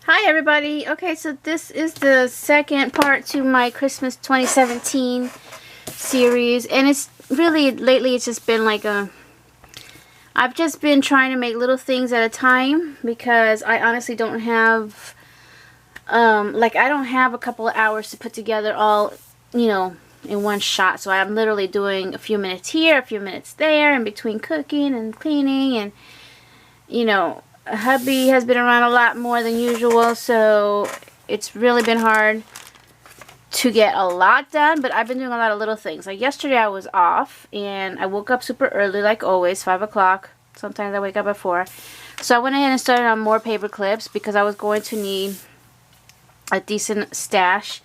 Hi everybody. Okay, so this is the second part to my Christmas 2017 series, and it's really lately it's just been like I've just been trying to make little things at a time because I honestly don't have I don't have a couple of hours to put together all, in one shot. So I'm literally doing a few minutes here, a few minutes there, in between cooking and cleaning, and hubby has been around a lot more than usual, so it's really been hard to get a lot done, but I've been doing a lot of little things. Like yesterday I was off, and I woke up super early, like always, 5 o'clock. Sometimes I wake up at 4. So I went ahead and started on more paper clips because I was going to need a decent stash.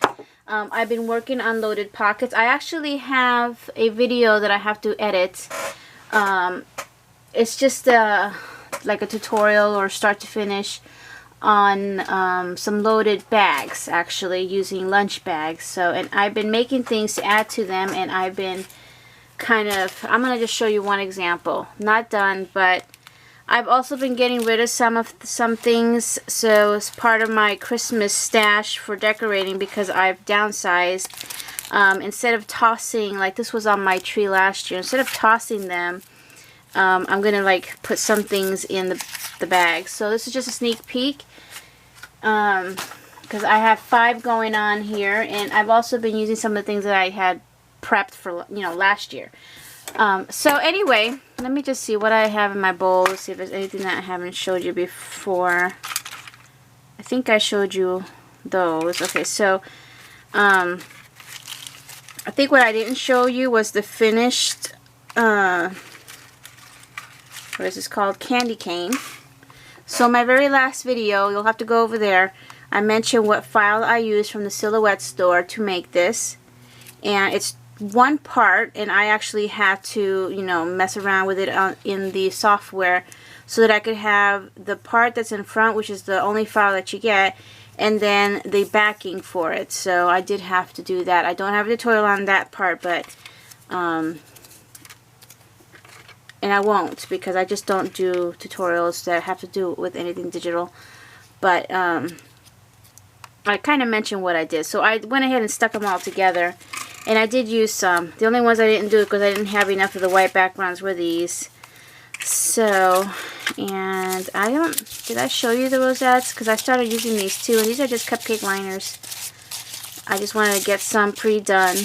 I've been working on loaded pockets. I actually have a video that I have to edit. It's just like a tutorial or start to finish on some loaded bags, actually using lunch bags. So, and I've been making things to add to them, and I've been I'm gonna just show you one example. Not done, but I've also been getting rid of some things, so it's part of my Christmas stash for decorating because I've downsized. Instead of tossing, like this was on my tree last year, instead of tossing them, I'm gonna put some things in the bag. So this is just a sneak peek because I have 5 going on here, and I've also been using some of the things that I had prepped for last year. So anyway, let me just see what I have in my bowl. Let's see if there's anything that I haven't showed you before. I think I showed you those. Okay, so I think what I didn't show you was the finished what is this called? Candy cane. So my very last video, you'll have to go over there, I mentioned what file I used from the Silhouette store to make this, and it's one part, and I actually had to mess around with it in the software so that I could have the part that's in front, which is the only file that you get, and then the backing for it. So I did have to do that. I don't have a tutorial on that part, but and I won't, because I just don't do tutorials that have to do with anything digital. But I kind of mentioned what I did. So I went ahead and stuck them all together. And I did use some. The only ones I didn't do because I didn't have enough of the white backgrounds were these. So, and did I show you the rosettes? Because I started using these too. And these are just cupcake liners. I just wanted to get some pre-done.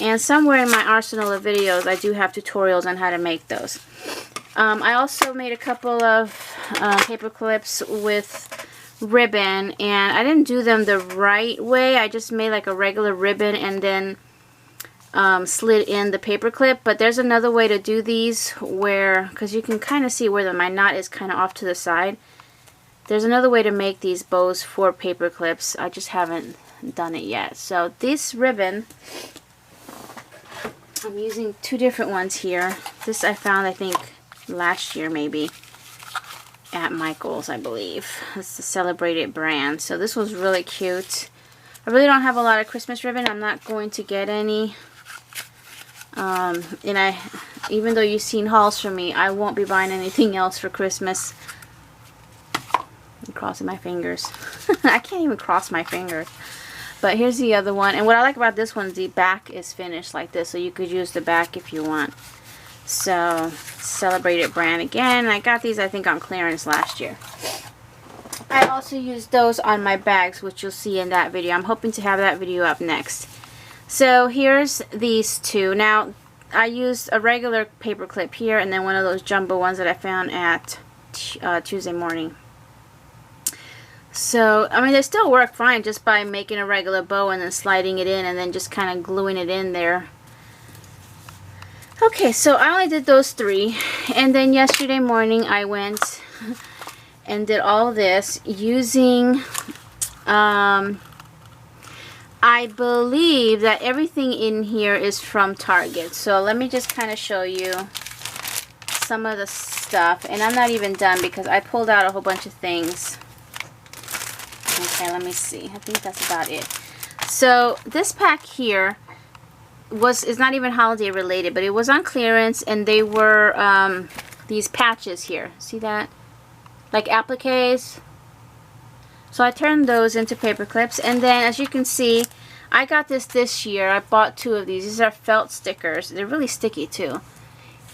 And somewhere in my arsenal of videos, I do have tutorials on how to make those. I also made a couple of paper clips with ribbon, and I didn't do them the right way. I just made like a regular ribbon and then slid in the paper clip. But there's another way to do these where, because you can kind of see where my knot is kind of off to the side. There's another way to make these bows for paper clips. I just haven't done it yet. So this ribbon, I'm using 2 different ones here. This I found, I think, last year maybe at Michael's, I believe. It's the Celebrated brand. So this was really cute. I really don't have a lot of Christmas ribbon. I'm not going to get any. And even though you've seen hauls from me, I won't be buying anything else for Christmas. I'm crossing my fingers. I can't even cross my fingers. But here's the other one. And what I like about this one is the back is finished like this. So you could use the back if you want. So, Celebrated brand again. I got these, I think, on clearance last year. I also used those on my bags, which you'll see in that video. I'm hoping to have that video up next. So, here's these 2. Now, I used a regular paper clip here and then one of those jumbo ones that I found at Tuesday morning. So, I mean, they still work fine just by making a regular bow and then sliding it in and then just kind of gluing it in there. Okay, so I only did those 3. And then yesterday morning I went and did all this using, I believe that everything in here is from Target. So let me just kind of show you some of the stuff. And I'm not even done because I pulled out a whole bunch of things. Okay, let me see. I think that's about it. So this pack here is not even holiday related, but it was on clearance, and they were these patches here. See that? Like appliques. So I turned those into paper clips, and then as you can see, I got this year. I bought 2 of these. These are felt stickers. They're really sticky too.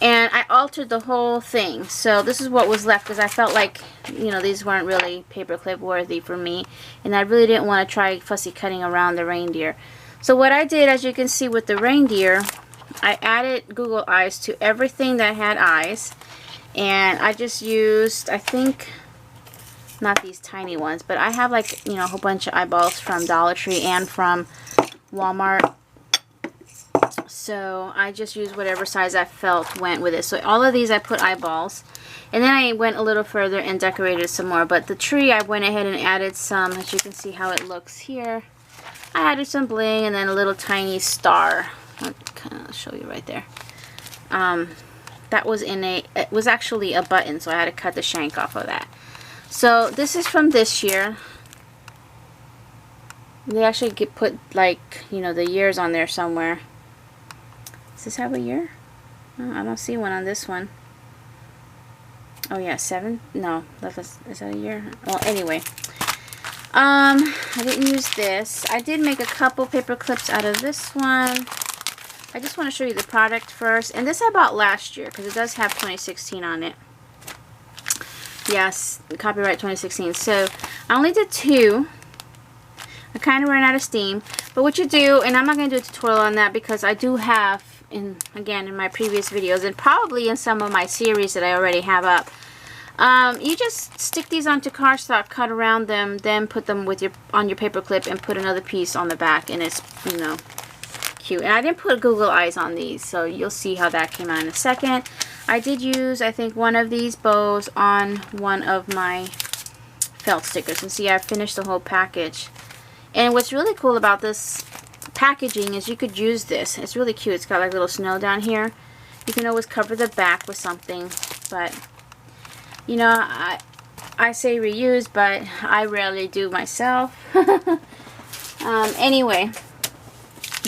And I altered the whole thing. So this is what was left because I felt like, you know, these weren't really paperclip worthy for me. And I really didn't want to try fussy cutting around the reindeer. So what I did, as you can see with the reindeer, I added Google eyes to everything that had eyes. And I just used, I think, not these tiny ones, but I have like, you know, a whole bunch of eyeballs from Dollar Tree and from Walmart. So I just used whatever size I felt went with it. So all of these I put eyeballs. And then I went a little further and decorated some more. But the tree, I went ahead and added some, as you can see how it looks here. I added some bling and then a little tiny star. I'll kind of show you right there. That was in a, it was actually a button, so I had to cut the shank off of that. So this is from this year. They actually put, like, you know, the years on there somewhere. Does this have a year? No, I don't see one on this one. Oh yeah, 7? No, is that a year? Well, anyway. I didn't use this. I did make a couple paper clips out of this one. I just want to show you the product first. And this I bought last year because it does have 2016 on it. Yes, copyright 2016. So I only did 2. I kind of ran out of steam. But what you do, and I'm not going to do a tutorial on that because I do have, again, in my previous videos and probably in some of my series that I already have up, you just stick these onto cardstock, cut around them, then put them with on your paper clip and put another piece on the back, and it's, you know, cute. And I didn't put Google eyes on these, so you'll see how that came out in a second. I did use, I think, one of these bows on one of my felt stickers, and see, I finished the whole package. And what's really cool about this packaging is you could use this. It's really cute. It's got like little snow down here. You can always cover the back with something, but you know, I say reuse, but I rarely do myself. Anyway,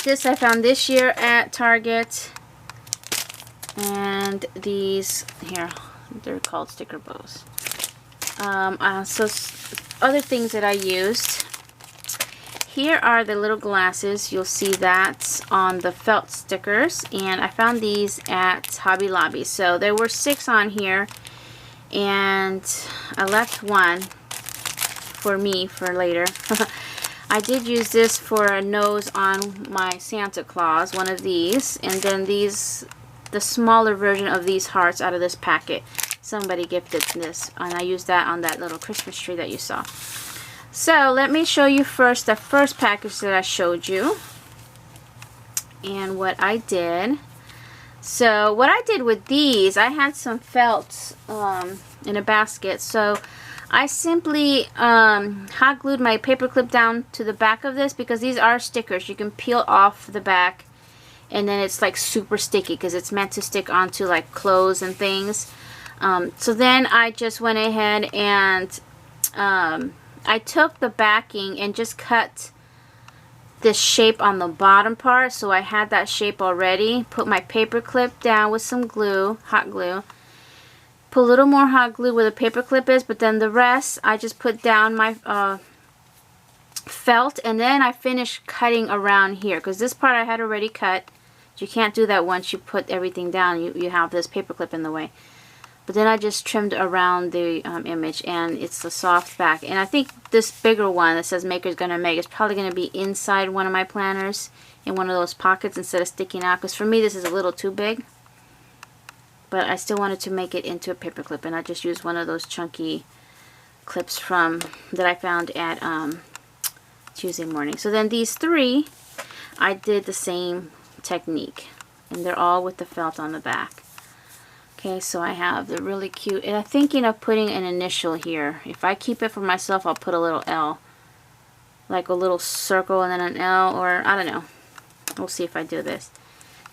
this I found this year at Target, and these here, they're called sticker bows. So other things that I used. Here are the little glasses. You'll see that on the felt stickers, and I found these at Hobby Lobby. So there were 6 on here, and I left one for me for later. I did use this for a nose on my Santa Claus, one of these, and then these, the smaller version of these hearts out of this packet. Somebody gifted this, and I used that on that little Christmas tree that you saw. So let me show you first the first package that I showed you and what I did. So what I did with these, I had some felt in a basket, so I simply hot glued my paper clip down to the back of this because these are stickers. You can peel off the back and then it's like super sticky because it's meant to stick onto like clothes and things. So then I just went ahead and I took the backing and just cut this shape on the bottom part, so I had that shape already. Put my paper clip down with some glue, hot glue. Put a little more hot glue where the paper clip is, but then the rest I just put down my felt, and then I finished cutting around here because this part I had already cut. You can't do that once you put everything down. You have this paper clip in the way. But then I just trimmed around the image, and it's the soft back. And I think this bigger one that says Maker's Gonna Make is probably going to be inside one of my planners in one of those pockets instead of sticking out. Because for me this is a little too big. But I still wanted to make it into a paper clip, and I just used one of those chunky clips that I found at Tuesday morning. So then these 3, I did the same technique. And they're all with the felt on the back. Okay, so I have the really cute, and I'm thinking of putting an initial here. If I keep it for myself, I'll put a little L. Like a little circle and then an L, or I don't know. We'll see if I do this.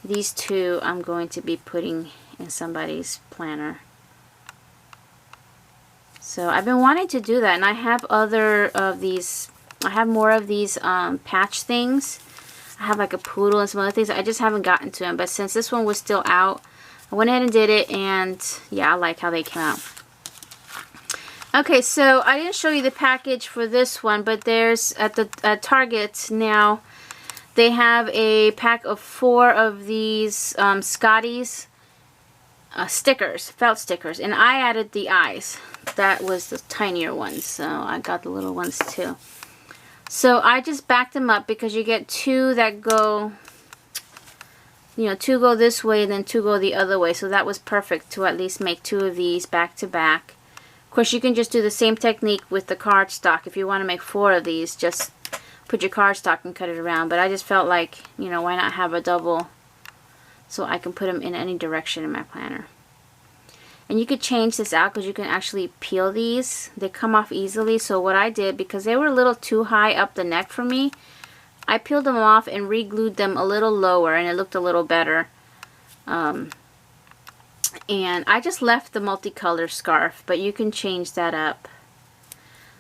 These 2 I'm going to be putting in somebody's planner. So I've been wanting to do that, and I have other of these, I have more of these patch things. I have like a poodle and some other things. I just haven't gotten to them, but since this one was still out, I went ahead and did it, and yeah, I like how they came out. Okay, so I didn't show you the package for this one, but there's at the Target now, they have a pack of 4 of these Scotties stickers, felt stickers, and I added the eyes. That was the tinier ones, so I got the little ones too. So I just backed them up because you get 2 that go, you know, 2 go this way and then 2 go the other way. So that was perfect to at least make 2 of these back to back. Of course, you can just do the same technique with the cardstock. If you want to make 4 of these, just put your cardstock and cut it around. But I just felt like, you know, why not have a double so I can put them in any direction in my planner. And you could change this out because you can actually peel these. They come off easily. So what I did, because they were a little too high up the neck for me, I peeled them off and re-glued them a little lower, and it looked a little better. And I just left the multicolor scarf, but you can change that up.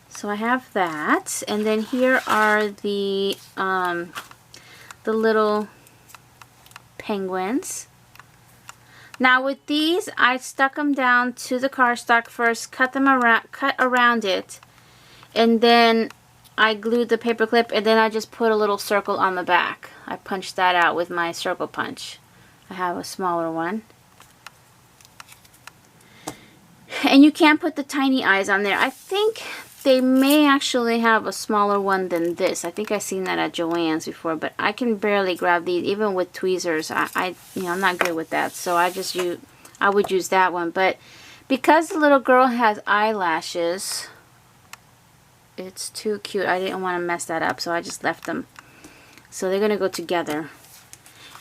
So I have that, and then here are the little penguins. Now with these, I stuck them down to the cardstock first, cut around it, and then I glued the paper clip, and then I just put a little circle on the back. I punched that out with my circle punch. I have a smaller one. And you can put the tiny eyes on there. I think they may actually have a smaller one than this. I think I've seen that at Joann's before, but I can barely grab these, even with tweezers. I'm not good with that, so I would use that one. But because the little girl has eyelashes, it's too cute. I didn't want to mess that up, so I just left them. So they're gonna go together.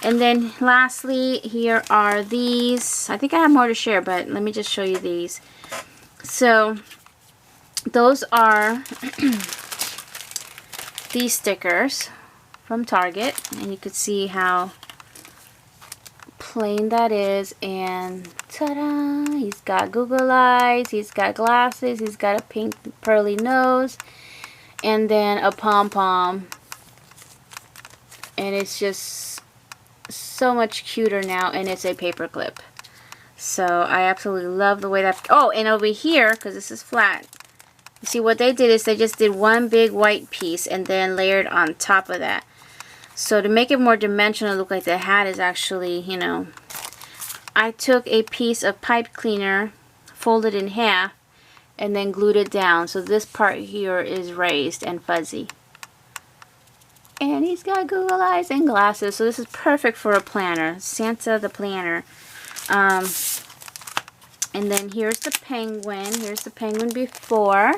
And then lastly, here are these. I think I have more to share, but let me just show you these. So those are these stickers from Target, and you can see how plain that is. And ta-da! He's got Google eyes, he's got glasses, he's got a pink pearly nose, and then a pom-pom. And it's just so much cuter now, and it's a paper clip. So I absolutely love the way that... Oh, and over here, because this is flat, you see what they did is they just did one big white piece and then layered on top of that. So to make it more dimensional, look like the hat is actually, you know, I took a piece of pipe cleaner, folded in half, and then glued it down. So this part here is raised and fuzzy. And he's got Google eyes and glasses, so this is perfect for a planner. Santa the planner. And then here's the penguin. Here's the penguin before.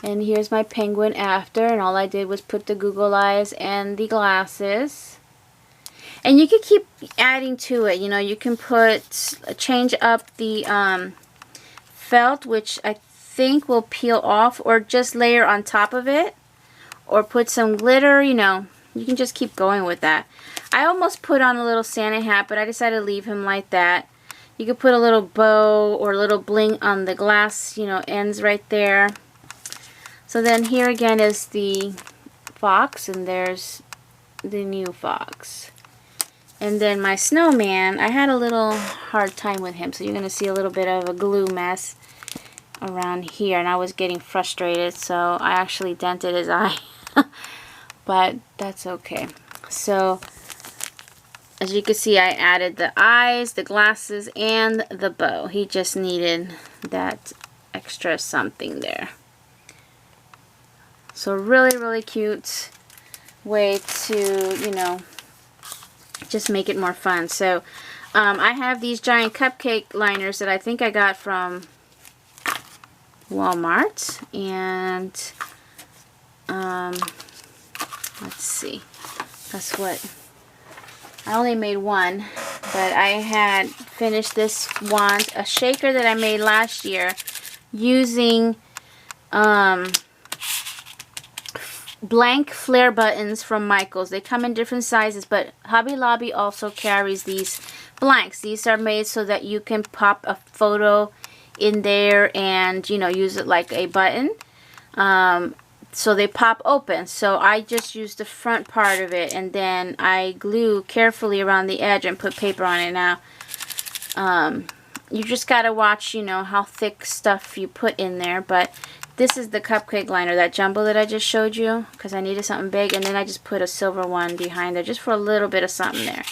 And here's my penguin after. And all I did was put the Google eyes and the glasses. And you can keep adding to it. You know, you can change up the felt, which I think will peel off, or just layer on top of it. Or put some glitter, you know, you can just keep going with that. I almost put on a little Santa hat, but I decided to leave him like that. You could put a little bow or a little bling on the glass, you know, ends right there. So then here again is the fox, and there's the new fox. And then my snowman, I had a little hard time with him, so you're going to see a little bit of a glue mess around here, and I was getting frustrated, so I actually dented his eye. But that's okay. So as you can see, I added the eyes, the glasses, and the bow. He just needed that extra something there. So really, really cute way to, you know, just make it more fun. So I have these giant cupcake liners that I think I got from Walmart, and let's see, that's what I only made one, but I had finished this wand, a shaker that I made last year using blank flare buttons from Michaels. They come in different sizes, but Hobby Lobby also carries these blanks. These are made so that you can pop a photo in there and, you know, use it like a button. So they pop open. So I just used the front part of it, and then I glue carefully around the edge and put paper on it. Now you just gotta watch, you know, how thick stuff you put in there. But this is the cupcake liner, that jumbo that I just showed you, because I needed something big, and then I just put a silver one behind there just for a little bit of something there.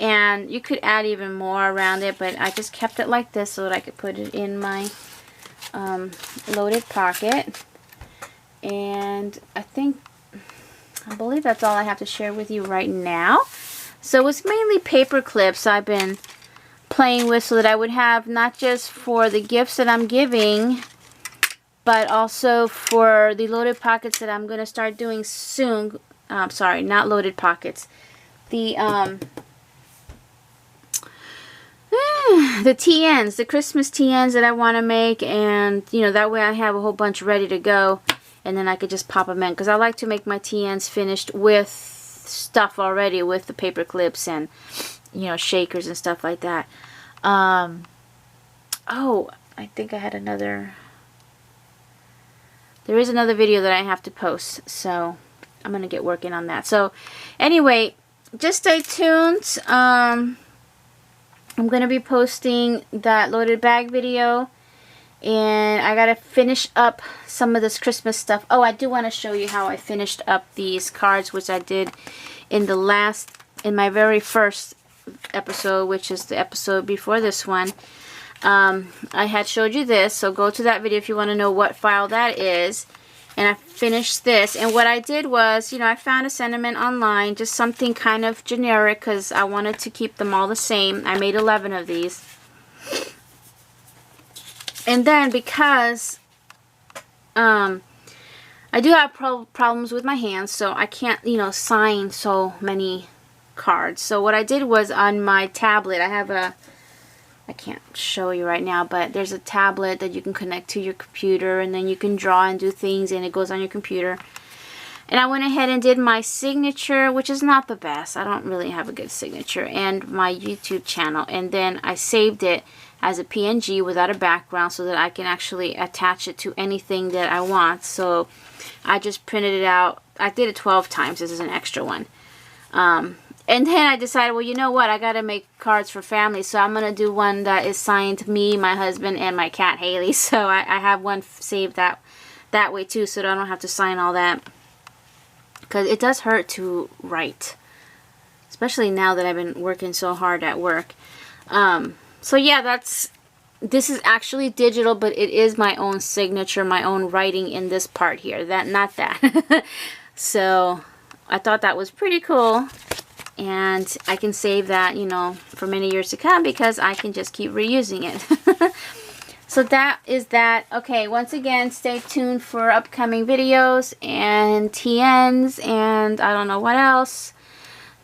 And you could add even more around it, but I just kept it like this so that I could put it in my loaded pocket. And I believe that's all I have to share with you right now. So it's mainly paper clips I've been playing with so that I would have not just for the gifts that I'm giving, but also for the loaded pockets that I'm going to start doing soon. Sorry, not loaded pockets. The TNs, the Christmas TNs that I want to make, and you know, that way I have a whole bunch ready to go, and then I could just pop them in, because I like to make my TNs finished with stuff already, with the paper clips and, you know, shakers and stuff like that. Oh, I think I had another, there is another video that I have to post, so I'm gonna get working on that. So anyway, just stay tuned. I'm going to be posting that loaded bag video, and I got to finish up some of this Christmas stuff. Oh, I do want to show you how I finished up these cards, which I did in my very first episode, which is the episode before this one. I had showed you this, so go to that video if you want to know what file that is. And I finished this, and what I did was, you know, I found a sentiment online, just something kind of generic, because I wanted to keep them all the same. I made 11 of these. And then, because I do have problems with my hands, so I can't, you know, sign so many cards. So what I did was, on my tablet, I have I can't show you right now, but there's a tablet that you can connect to your computer, and then you can draw and do things, and it goes on your computer. And I went ahead and did my signature, which is not the best. I don't really have a good signature, and my YouTube channel. And then I saved it as a PNG without a background so that I can actually attach it to anything that I want. So I just printed it out. I did it 12 times. This is an extra one. And then I decided, well, you know what? I got to make cards for family. So I'm going to do one that is signed me, my husband, and my cat, Haley. So I have one saved that way, too, so that I don't have to sign all that. Because it does hurt to write. Especially now that I've been working so hard at work. So, yeah, this is actually digital, but it is my own signature, my own writing in this part here. Not that. So I thought that was pretty cool. And I can save that, you know, for many years to come, because I can just keep reusing it. So that is that. Okay, once again, stay tuned for upcoming videos and TNs and I don't know what else.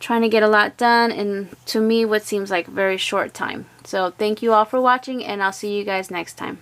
Trying to get a lot done, and to me, what seems like a very short time. So thank you all for watching, and I'll see you guys next time.